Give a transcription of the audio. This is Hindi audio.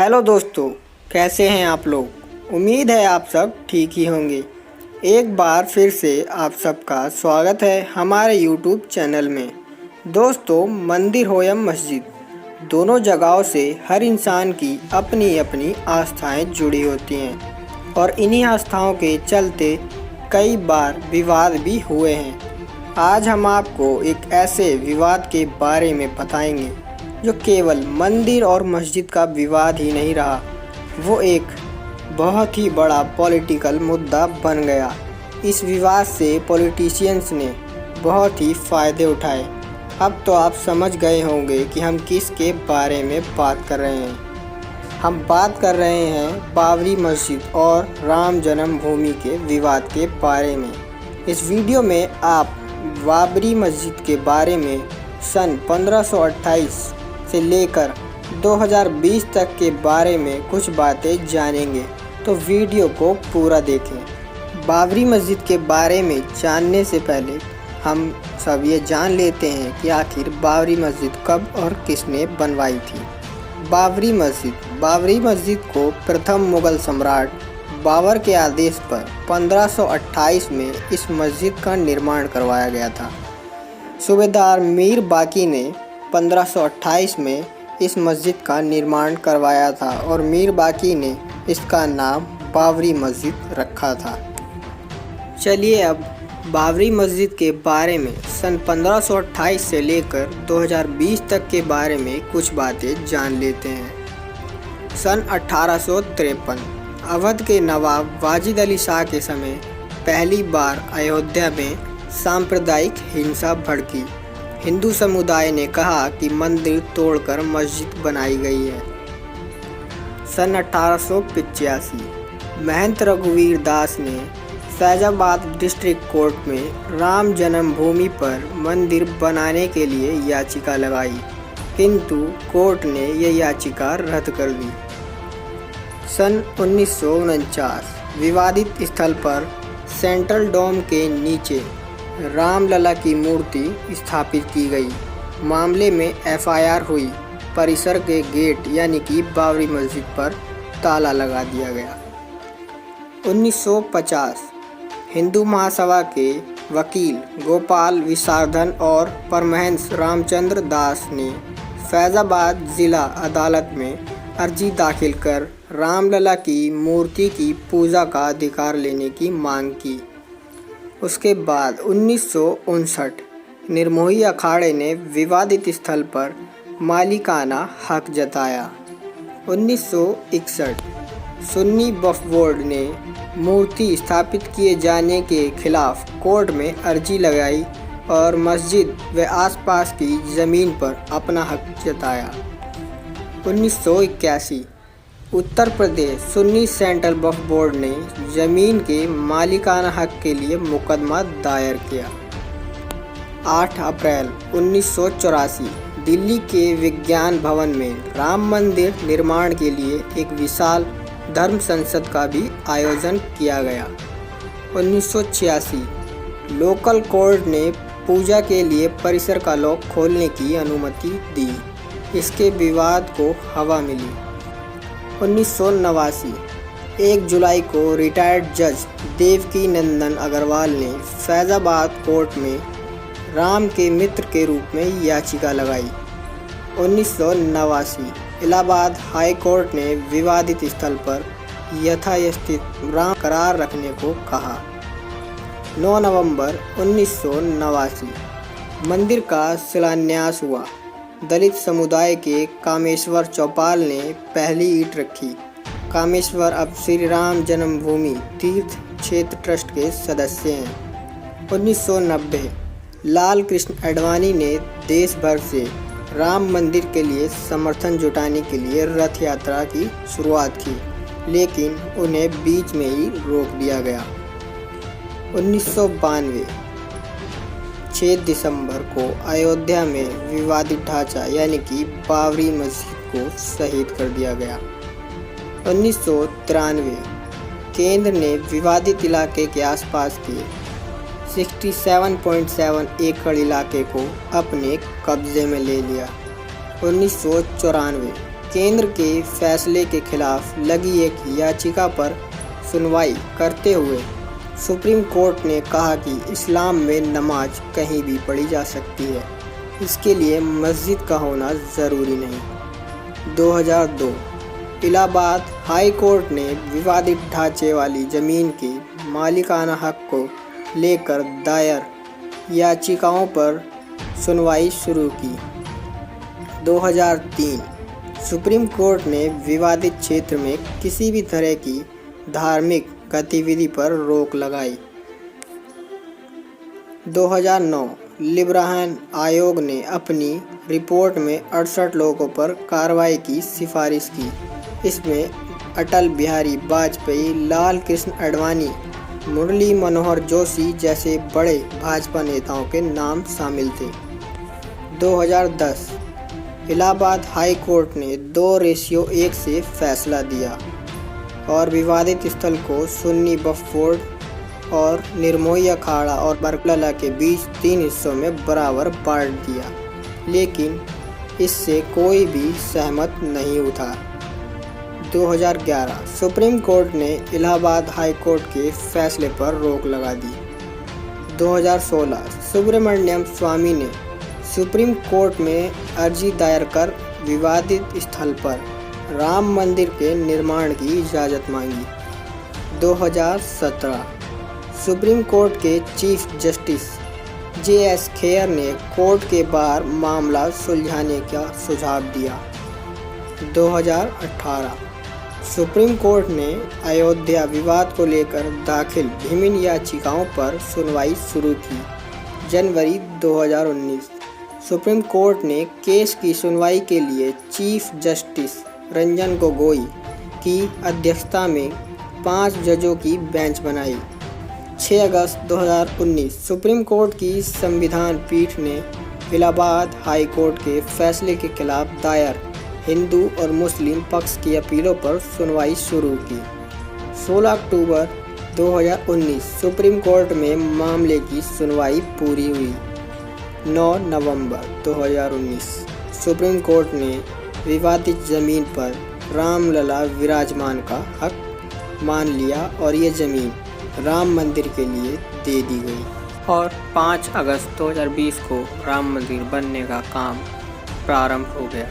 हेलो दोस्तों, कैसे हैं आप लोग। उम्मीद है आप सब ठीक ही होंगे। एक बार फिर से आप सबका स्वागत है हमारे YouTube चैनल में। दोस्तों, मंदिर हो या मस्जिद, दोनों जगहों से हर इंसान की अपनी अपनी आस्थाएं जुड़ी होती हैं और इन्हीं आस्थाओं के चलते कई बार विवाद भी हुए हैं। आज हम आपको एक ऐसे विवाद के बारे में बताएंगे जो केवल मंदिर और मस्जिद का विवाद ही नहीं रहा, वो एक बहुत ही बड़ा पॉलिटिकल मुद्दा बन गया। इस विवाद से पॉलिटिशियंस ने बहुत ही फ़ायदे उठाए। अब तो आप समझ गए होंगे कि हम किसके बारे में बात कर रहे हैं। हम बात कर रहे हैं बाबरी मस्जिद और राम जन्मभूमि के विवाद के बारे में। इस वीडियो में आप बाबरी मस्जिद के बारे में सन 1528 से लेकर 2020 तक के बारे में कुछ बातें जानेंगे, तो वीडियो को पूरा देखें। बाबरी मस्जिद के बारे में जानने से पहले हम सब ये जान लेते हैं कि आखिर बाबरी मस्जिद कब और किसने बनवाई थी। बाबरी मस्जिद को प्रथम मुग़ल सम्राट बाबर के आदेश पर 1528 में इस मस्जिद का निर्माण करवाया गया था। सूबेदार मीर बाकी ने 1528 में इस मस्जिद का निर्माण करवाया था और मीर बाकी ने इसका नाम बाबरी मस्जिद रखा था। चलिए अब बाबरी मस्जिद के बारे में सन 1528 से लेकर 2020 तक के बारे में कुछ बातें जान लेते हैं। सन 1853 अवध के नवाब वाजिद अली शाह के समय पहली बार अयोध्या में सांप्रदायिक हिंसा भड़की। हिंदू समुदाय ने कहा कि मंदिर तोड़कर मस्जिद बनाई गई है। सन 1885 महंत रघुवीर दास ने फैजाबाद डिस्ट्रिक्ट कोर्ट में राम जन्मभूमि पर मंदिर बनाने के लिए याचिका लगाई, किंतु कोर्ट ने यह याचिका रद्द कर दी। सन 1949 विवादित स्थल पर सेंट्रल डोम के नीचे रामलला की मूर्ति स्थापित की गई। मामले में एफआईआर हुई। परिसर के गेट यानी कि बाबरी मस्जिद पर ताला लगा दिया गया। 1950 हिंदू महासभा के वकील गोपाल विसार्धन और परमहंस रामचंद्र दास ने फैजाबाद ज़िला अदालत में अर्जी दाखिल कर रामलला की मूर्ति की पूजा का अधिकार लेने की मांग की। उसके बाद 1959 निर्मोही अखाड़े ने विवादित स्थल पर मालिकाना हक जताया। 1961 सुन्नी वक्फ बोर्ड ने मूर्ति स्थापित किए जाने के खिलाफ कोर्ट में अर्जी लगाई और मस्जिद व आसपास की ज़मीन पर अपना हक जताया। 1981 उत्तर प्रदेश सुन्नी सेंट्रल वक्फ बोर्ड ने ज़मीन के मालिकाना हक के लिए मुकदमा दायर किया। 8 अप्रैल 1984 दिल्ली के विज्ञान भवन में राम मंदिर निर्माण के लिए एक विशाल धर्म संसद का भी आयोजन किया गया। 1986 लोकल कोर्ट ने पूजा के लिए परिसर का लॉक खोलने की अनुमति दी। इसके विवाद को हवा मिली। 1989 1 जुलाई को रिटायर्ड जज देवकी नंदन अग्रवाल ने फैजाबाद कोर्ट में राम के मित्र के रूप में याचिका लगाई। 1989 इलाहाबाद हाई कोर्ट ने विवादित स्थल पर यथास्थित राम करार रखने को कहा। 9 नवंबर 1989 मंदिर का शिलान्यास हुआ। दलित समुदाय के कामेश्वर चौपाल ने पहली ईंट रखी। कामेश्वर अब श्री राम जन्मभूमि तीर्थ क्षेत्र ट्रस्ट के सदस्य हैं। 1990 लाल कृष्ण आडवाणी ने देश भर से राम मंदिर के लिए समर्थन जुटाने के लिए रथ यात्रा की शुरुआत की, लेकिन उन्हें बीच में ही रोक दिया गया। 1992 6 दिसंबर को अयोध्या में विवादित ढांचा यानी कि बाबरी मस्जिद को शहीद कर दिया गया। 1993 केंद्र ने विवादित इलाके के आसपास के 67.7 एकड़ इलाके को अपने कब्जे में ले लिया। 1994 केंद्र के फैसले के खिलाफ लगी एक याचिका पर सुनवाई करते हुए सुप्रीम कोर्ट ने कहा कि इस्लाम में नमाज कहीं भी पढ़ी जा सकती है, इसके लिए मस्जिद का होना ज़रूरी नहीं। 2002 इलाहाबाद हाई कोर्ट ने विवादित ढांचे वाली ज़मीन की मालिकाना हक को लेकर दायर याचिकाओं पर सुनवाई शुरू की। 2003 सुप्रीम कोर्ट ने विवादित क्षेत्र में किसी भी तरह की धार्मिक गतिविधि पर रोक लगाई। 2009 लिब्राहन आयोग ने अपनी रिपोर्ट में 68 लोगों पर कार्रवाई की सिफारिश की। इसमें अटल बिहारी वाजपेयी, लाल कृष्ण आडवाणी, मुरली मनोहर जोशी जैसे बड़े भाजपा नेताओं के नाम शामिल थे। 2010 इलाहाबाद हाई कोर्ट ने 2:1 से फैसला दिया और विवादित स्थल को सुन्नी वक्फ बोर्ड और निर्मोही अखाड़ा और बरकला के बीच 3 हिस्सों में बराबर बांट दिया, लेकिन इससे कोई भी सहमत नहीं उठा। 2011 सुप्रीम कोर्ट ने इलाहाबाद हाई कोर्ट के फैसले पर रोक लगा दी। 2016 सुब्रमण्यम स्वामी ने सुप्रीम कोर्ट में अर्जी दायर कर विवादित स्थल पर राम मंदिर के निर्माण की इजाज़त मांगी। 2017 सुप्रीम कोर्ट के चीफ जस्टिस JS खेयर ने कोर्ट के बाहर मामला सुलझाने का सुझाव दिया। 2018 सुप्रीम कोर्ट ने अयोध्या विवाद को लेकर दाखिल विभिन्न याचिकाओं पर सुनवाई शुरू की। जनवरी 2019 सुप्रीम कोर्ट ने केस की सुनवाई के लिए चीफ जस्टिस रंजन गोगोई की अध्यक्षता में 5 जजों की बेंच बनाई। 6 अगस्त 2019 सुप्रीम कोर्ट की संविधान पीठ ने इलाहाबाद हाई कोर्ट के फैसले के खिलाफ दायर हिंदू और मुस्लिम पक्ष की अपीलों पर सुनवाई शुरू की। 16 अक्टूबर 2019 सुप्रीम कोर्ट में मामले की सुनवाई पूरी हुई। 9 नवंबर 2019 सुप्रीम कोर्ट ने विवादित ज़मीन पर रामलला विराजमान का हक मान लिया और ये ज़मीन राम मंदिर के लिए दे दी गई और 5 अगस्त 2020 को राम मंदिर बनने का काम प्रारंभ हो गया।